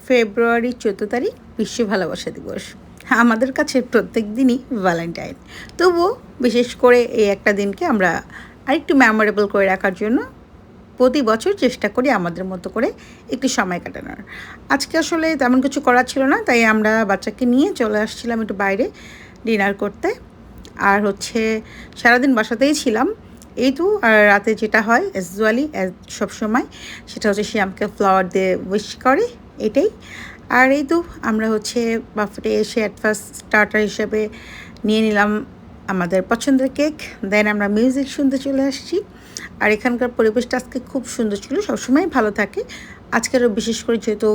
ফেব্রুয়ারি 14 তারিখ বিশ্ব ভালোবাসা দিবস। আমাদের কাছে প্রত্যেক দিনই ভ্যালেন্টাইন, তবুও বিশেষ করে এই একটা দিনকে আমরা আরেকটু মেমোরেবল করে রাখার জন্য প্রতি বছর চেষ্টা করি আমাদের মতো করে একটু সময় কাটানোর। আজকে আসলে তেমন কিছু করার ছিল না, তাই আমরা বাচ্চাকে নিয়ে চলে আসছিলাম একটু বাইরে ডিনার করতে। আর সারাদিন বাসাতেই ছিলাম। এই তো, আর রাতে যেটা হয় অ্যাজ সবসময়, সেটা হচ্ছে সে আমাকে ফ্লাওয়ার দিয়ে উইশ করে, এটাই। আর এই তো আমরা বাফেটে এসে অ্যাট ফার্স্ট স্টার্টার হিসেবে নিয়ে নিলাম আমাদের পছন্দের কেক। দেন আমরা মিউজিক শুনতে চলে আসছি। আর এখানকার পরিবেশটা আজকে খুব সুন্দর ছিল, সবসময় ভালো থাকে। আজকেরও বিশেষ করে যেহেতু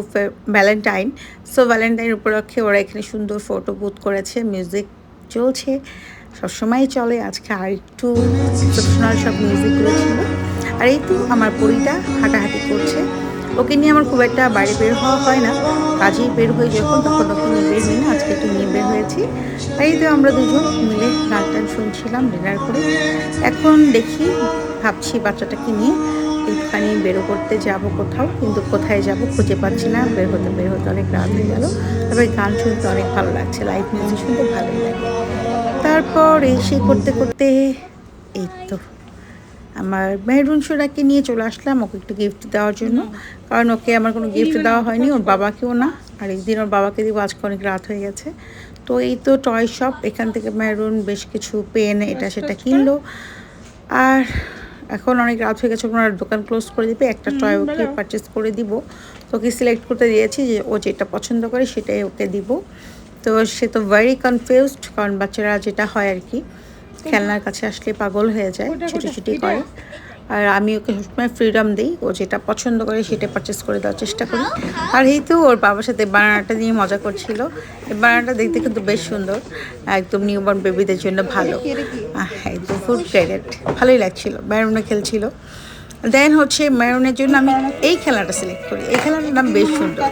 ভ্যালেন্টাইন, সো ভ্যালেন্টাইন উপলক্ষে ওরা এখানে সুন্দর ফটো বুথ করেছে, মিউজিক চলছে, সবসময় চলে। আজকে আর একটু এক্সেপশনাল সব মিউজিকগুলো ছিল। আর এই তো আমার পরিটা হাঁটাহাঁটি করছে। ওকে নিয়ে আমার খুব একটা বাইরে বের হওয়া হয় না, কাজেই বের হয়ে যখন তখন ওকে নিয়ে বের হই না, আজকে একটু নিয়ে বের হয়েছি। তাই তো আমরা দুজন মিলে গান টান শুনছিলাম ডিনার করে। এখন ভাবছি বাচ্চাটাকে নিয়ে একটুখানি বেরো করতে যাব কোথাও, কিন্তু কোথায় যাব খুঁজে পাচ্ছি না। বের হতে অনেক রাত হয়ে গেল। তবে গান শুনতে অনেক ভালো লাগছে, লাইভ মিউজিক শুনতে ভালোই লাগে। তারপর এসে করতে করতে এই তো আমার মেহরুন সোনাকে নিয়ে চলে আসলাম ওকে একটু গিফট দেওয়ার জন্য, কারণ ওকে আমার কোনো গিফট দেওয়া হয়নি, ওর বাবাকেও না। আর একদিন ওর বাবাকে দিব, আজকে অনেক রাত হয়ে গেছে। তো এই তো টয় শপ, এখান থেকে মেহরুন বেশ কিছু পেন এটা সেটা কিনলো। আর এখন অনেক রাত হয়ে গেছে, ওনার দোকান ক্লোজ করে দিবে। একটা টয় ওকে পারচেস করে দিব। তো ওকে সিলেক্ট করতে দিয়েছি যে ও যেটা পছন্দ করে সেটাই ওকে দিব। তো সে তো ভেরি কনফিউজড, কারণ বাচ্চারা যেটা হয় আর কি, খেলনার কাছে আসলে পাগল হয়ে যায়, ছুটি করে। আর আমি ওকে সবসময় ফ্রিডম দিই, ও যেটা পছন্দ করে সেটা পারচেস করে দেওয়ার চেষ্টা করি। আর এই তো ওর বাবার সাথে বানানাটা নিয়ে মজা করছিল। এই বানানাটা দেখতে কিন্তু বেশ সুন্দর, একদম নিউবর্ন বেবিদের জন্য ভালো, একদম ফুড গ্রেডেড, ভালোই লাগছিল। মেরুনে খেলছিল। দেন মেরুনের জন্য আমি এই খেলাটা সিলেক্ট করি। এই খেলাটার নাম বেশ সুন্দর,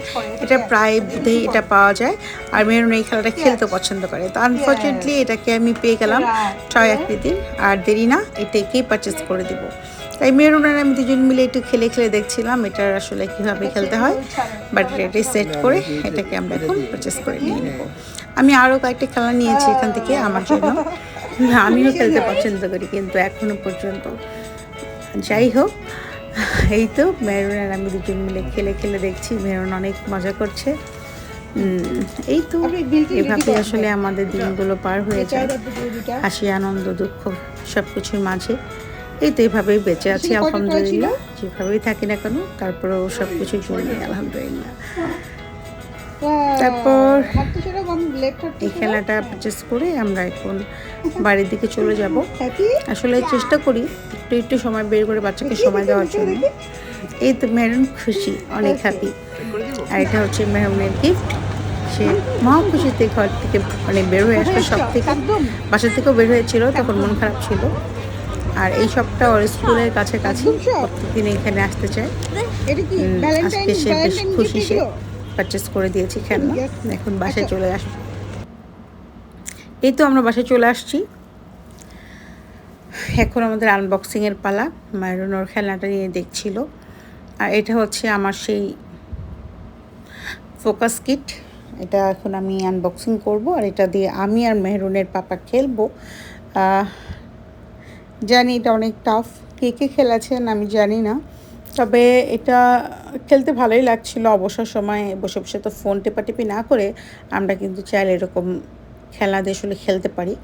এটা প্রায় বুধেই এটা পাওয়া যায়। আর মেরুন এই খেলাটা খেলতে পছন্দ করে। তো আনফর্চুনেটলি এটাকে আমি পেয়ে গেলাম টয় আকৃতির। আর দেরি না, এটাকেই পারচেস করে দিব। তাই মেরুন আর আমি দুজন মিলে একটু খেলে দেখছিলাম এটার আসলে কীভাবে খেলতে হয়। বাট এটাই সেট করে এটাকে আমরা এখন পারচেস করে নিয়ে নেব। আমি আরও কয়েকটা খেলা নিয়েছি এখান থেকে আমার জন্য, আমিও খেলতে পছন্দ করি, কিন্তু এখনও পর্যন্ত। যাই হোক, এই তো মেরুন আর আমি দুজন মিলে খেলে দেখছি, মেরুন অনেক মজা করছে। এই তো এভাবে আসলে আমাদের দিনগুলো পার হয়ে যায়, হাসি আনন্দ দুঃখ সব কিছুর মাঝে। এই তো এভাবেই বেঁচে আছি আলহামদুলিল্লাহ, যেভাবেই থাকি না কেন তারপরেও সব কিছুর জন্য আলহামদুলিল্লাহ। তারপর এই খেলাটা পারচেস করে আমরা এখন বাড়ির দিকে চলে যাব। আসলে চেষ্টা করি একটু সময় বের করে বাচ্চাকে সময় দেওয়ার জন্য। এই তো মেরুন খুশি, অনেক হ্যাপি। আর এটা মেরুনের গিফট। সে মহা খুশিতে ঘর থেকে বের হয়ে আসলো, সব থেকে বাসা থেকেও বের হয়েছিল, তখন মন খারাপ ছিল। আর এই সবটা ওর স্কুলের কাছাকাছি, প্রত্যেকদিন এখানে আসতে চায়। আজকে সে বেশ খুশি, সে পারচেস করে দিয়েছি খেলনা। এখন বাসায় চলে আসবো। এই তো আমরা বাসায় চলে আসছি। এখন আমাদের আনবক্সিংয়ের পালা। মেরুন ওর খেলনাটা নিয়ে দেখছিল। আর এটা আমার সেই ফোকাস কিট, এটা এখন আমি আনবক্সিং করব। আর এটা দিয়ে আমি আর মেহরুনের পাপা খেলবো। জানি এটা অনেক টাফ, কে খেলেছেন আমি জানি না, তবে এটা খেলতে ভালোই লাগছিল। অবসর সময় বসে বসে তো ফোন টেপাটেপি না করে আমরা কিন্তু চাইলে এরকম খেলা দিয়ে আসলে খেলতে পারি।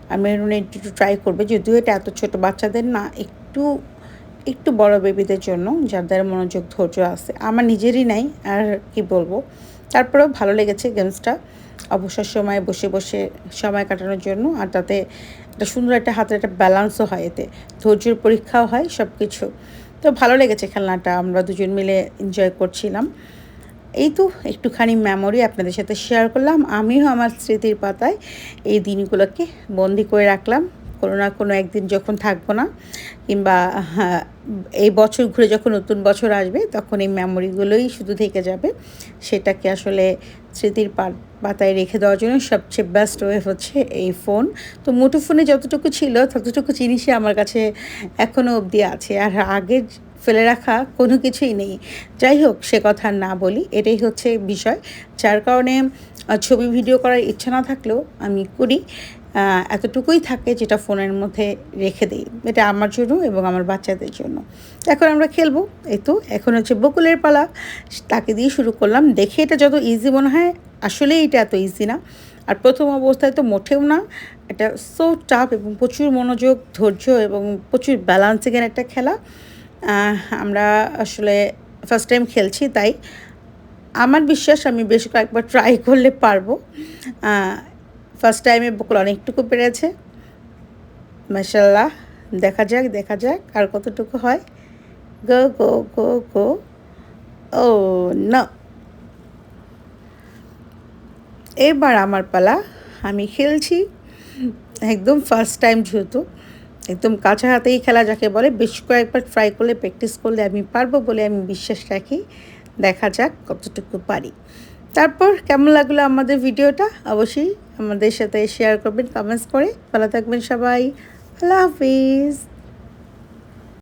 আর মেহরুনে একটু ট্রাই করবে, যদিও এটা এত ছোটো বাচ্চাদের না, একটু বড় বেবিদের জন্য, যাদের মনোযোগ ধৈর্য আছে। আমার নিজেরই নাই, আর কি বলবো। তারপরেও ভালো লেগেছে গেমসটা, অবসর সময় বসে বসে সময় কাটানোর জন্য। আর তাতে একটা সুন্দর একটা হাতের একটা ব্যালেন্সও হয়, এতে ধৈর্যের পরীক্ষাও হয়, সব কিছু। তো ভালো লেগেছে খেলনাটা, আমরা দুজন মিলে এনজয় করছিলাম। এই তো একটুখানি মেমোরি আপনাদের সাথে শেয়ার করলাম। আমিও আমার স্মৃতির পাতায় এই দিনগুলোকে বন্দি করে রাখলাম। কোনো না কোনো একদিন যখন থাকবো না, কিংবা এই বছর ঘুরে যখন নতুন বছর আসবে, তখন এই মেমোরিগুলোই শুধু থেকে যাবে। সেটাকে আসলে স্মৃতির পাতায় রেখে দেওয়ার জন্য সবচেয়ে বেস্ট ওয়ে এই ফোন। তো মুঠোফোনে যতটুকু ছিল ততটুকু জিনিসই আমার কাছে এখনও অবধি আছে। আর আগের ফেলে রাখা কোনো কিছুই নেই। যাই হোক, সে কথা না বলি, এটাই হচ্ছে বিষয়, যার কারণে ছবি ভিডিও করার ইচ্ছা না থাকলেও আমি করি। এতটুকুই থাকে যেটা ফোনের মধ্যে রেখে দিই। এটা আমার জন্য এবং আমার বাচ্চাদের জন্য। এখন আমরা খেলবো। এই তো এখন হচ্ছে বকুলের পালা, তাকে দিয়ে শুরু করলাম। দেখে এটা যত ইজি মনে হয়, আসলে এটা এত ইজি না। আর প্রথম অবস্থায় তো মোটেও না, এটা সো টাফ এবং প্রচুর মনোযোগ, ধৈর্য এবং প্রচুর ব্যালেন্সিংয়ের একটা খেলা। আমরা আসলে ফার্স্ট টাইম খেলছি, তাই আমার বিশ্বাস আমি বেশ কয়েকবার ট্রাই করলে পারবো। ফার্স্ট টাইমে বকুল অনেকটুকু পেরেছে, মাশাআল্লাহ। দেখা যাক আর কতটুকু হয়। গো গো গো গো, ও না, এবার আমার পালা, আমি খেলছি। একদম ফার্স্ট টাইম যেহেতু, একদম কাছে হাতেই খেলা যাকে বলে, বেশ কয়েকবার ট্রাই করলে, প্র্যাকটিস করলে আমি পারবো বলে আমি বিশ্বাস রাখি। দেখা যাক কতটুকু পারি। তারপর কেমন লাগলো আমাদের ভিডিওটা অবশ্যই আমাদের সাথে শেয়ার করবেন কমেন্টস করে। ভালো থাকবেন সবাই। আল্লাহ হাফিজ।